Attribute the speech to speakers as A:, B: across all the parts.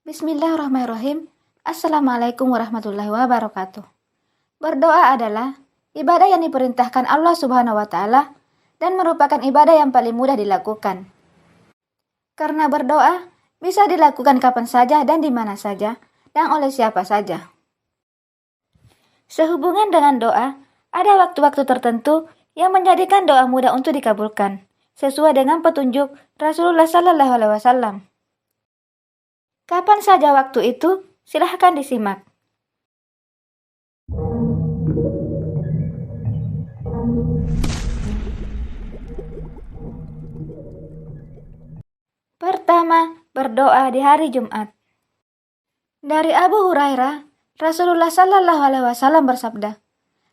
A: Bismillahirrahmanirrahim. Assalamualaikum warahmatullahi wabarakatuh. Berdoa adalah ibadah yang diperintahkan Allah Subhanahu wa Ta'ala dan merupakan ibadah yang paling mudah dilakukan. Karena berdoa bisa dilakukan kapan saja dan di mana saja dan oleh siapa saja. Sehubungan dengan doa, ada waktu-waktu tertentu yang menjadikan doa mudah untuk dikabulkan, sesuai dengan petunjuk Rasulullah Sallallahu Alaihi Wasallam. Kapan saja waktu itu, silahkan disimak. Pertama, berdoa di hari Jumat. Dari Abu Hurairah, Rasulullah Sallallahu Alaihi Wasallam bersabda,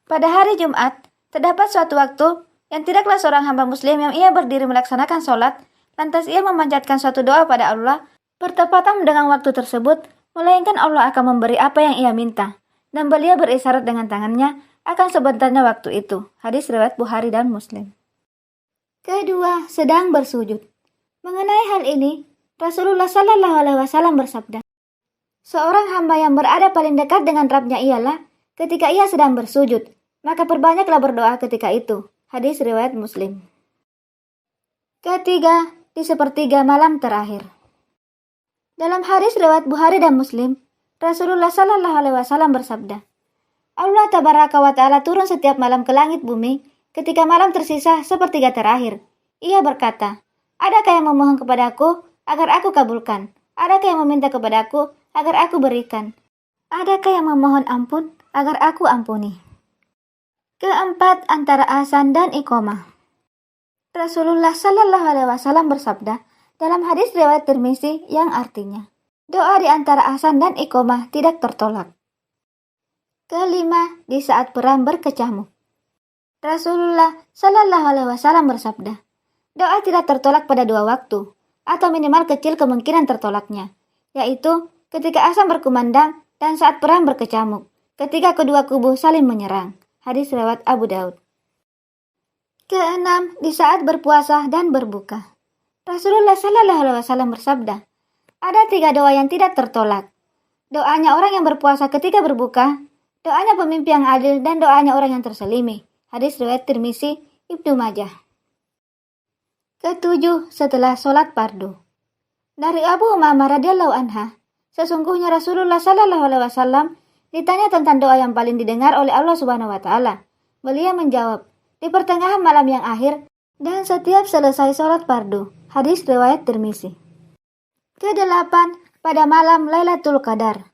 A: pada hari Jumat, terdapat suatu waktu yang tidaklah seorang hamba muslim yang ia berdiri melaksanakan sholat, lantas ia memanjatkan suatu doa pada Allah, bertepatan dengan waktu tersebut, melainkan Allah akan memberi apa yang ia minta, dan beliau berisyarat dengan tangannya akan sebentarnya waktu itu. Hadis riwayat Bukhari dan Muslim. Kedua, sedang bersujud. Mengenai hal ini, Rasulullah Sallallahu Alaihi Wasallam bersabda, seorang hamba yang berada paling dekat dengan Rabb-Nya ialah ketika ia sedang bersujud, maka perbanyaklah berdoa ketika itu. Hadis riwayat Muslim. Ketiga, di sepertiga malam terakhir. Dalam hadis riwayat Bukhari dan Muslim, Rasulullah Sallallahu Alaihi Wasallam bersabda, Allah Tabaraka wa Ta'ala turun setiap malam ke langit bumi ketika malam tersisa sepertiga terakhir. Ia berkata, adakah yang memohon kepadaku agar aku kabulkan? Adakah yang meminta kepadaku agar aku berikan? Adakah yang memohon ampun agar aku ampuni? Keempat, antara azan dan iqamah. Rasulullah Sallallahu Alaihi Wasallam bersabda dalam hadis riwayat Tirmizi yang artinya, doa di antara azan dan iqamah tidak tertolak. Kelima, di saat perang berkecamuk. Rasulullah Sallallahu Alaihi Wasallam bersabda, doa tidak tertolak pada dua waktu, atau minimal kecil kemungkinan tertolaknya, yaitu ketika azan berkumandang dan saat perang berkecamuk, ketika kedua kubu saling menyerang. Hadis riwayat Abu Daud. Keenam, di saat berpuasa dan berbuka. Rasulullah Sallallahu Alaihi Wasallam bersabda, ada tiga doa yang tidak tertolak. Doanya orang yang berpuasa ketika berbuka, doanya pemimpin yang adil, dan doanya orang yang terselimi. Hadis riwayat Tirmizi, Ibnu Majah. Ketujuh, setelah sholat fardu. Dari Abu Umamah radhiyallahu anha, sesungguhnya Rasulullah Sallallahu Alaihi Wasallam ditanya tentang doa yang paling didengar oleh Allah Subhanahu Wa Taala. Beliau menjawab, di pertengahan malam yang akhir dan setiap selesai sholat fardu. Hadis riwayat Tirmizi. Kedelapan, pada malam Lailatul Qadar.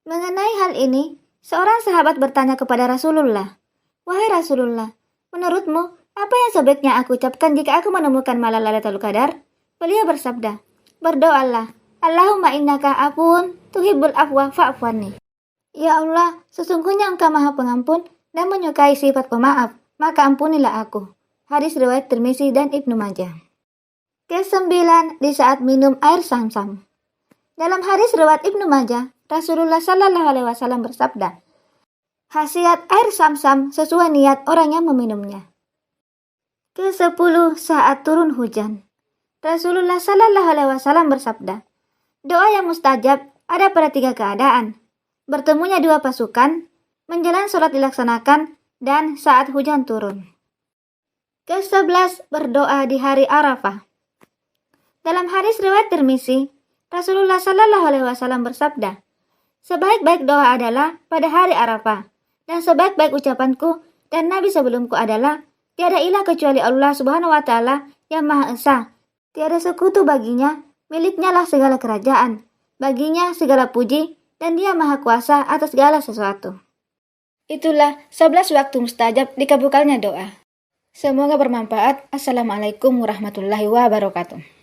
A: Mengenai hal ini, seorang sahabat bertanya kepada Rasulullah, wahai Rasulullah, menurutmu apa yang sebaiknya aku ucapkan jika aku menemukan malam Lailatul Qadar? Beliau bersabda, berdoalah, Allahumma innaka afuun tuhibbul afwa fa'fu anni. Ya Allah, sesungguhnya Engkau Maha Pengampun dan menyukai sifat pemaaf, maka ampunilah aku. Hadis riwayat Tirmizi dan Ibnu Majah. Kesembilan, di saat minum air Zamzam. Dalam hadis riwayat Ibnu Majah, Rasulullah Sallallahu Alaihi Wasallam bersabda, khasiat air Zamzam sesuai niat orang yang meminumnya. Kesepuluh, saat turun hujan. Rasulullah Sallallahu Alaihi Wasallam bersabda, doa yang mustajab ada pada tiga keadaan: bertemunya dua pasukan, menjelang sholat dilaksanakan, dan saat hujan turun. Ke-11, berdoa di hari Arafah. Dalam hadis riwayat Tirmizi, Rasulullah Sallallahu Alaihi Wasallam bersabda, sebaik-baik doa adalah pada hari Arafah, dan sebaik-baik ucapanku dan Nabi sebelumku adalah, tiada ilah kecuali Allah Subhanahu Wa Taala yang Maha Esa, tiada sekutu baginya, miliknya lah segala kerajaan, baginya segala puji, dan Dia Maha Kuasa atas segala sesuatu. Itulah 11 waktu mustajab dikabulkannya doa. Semoga bermanfaat. Assalamualaikum warahmatullahi wabarakatuh.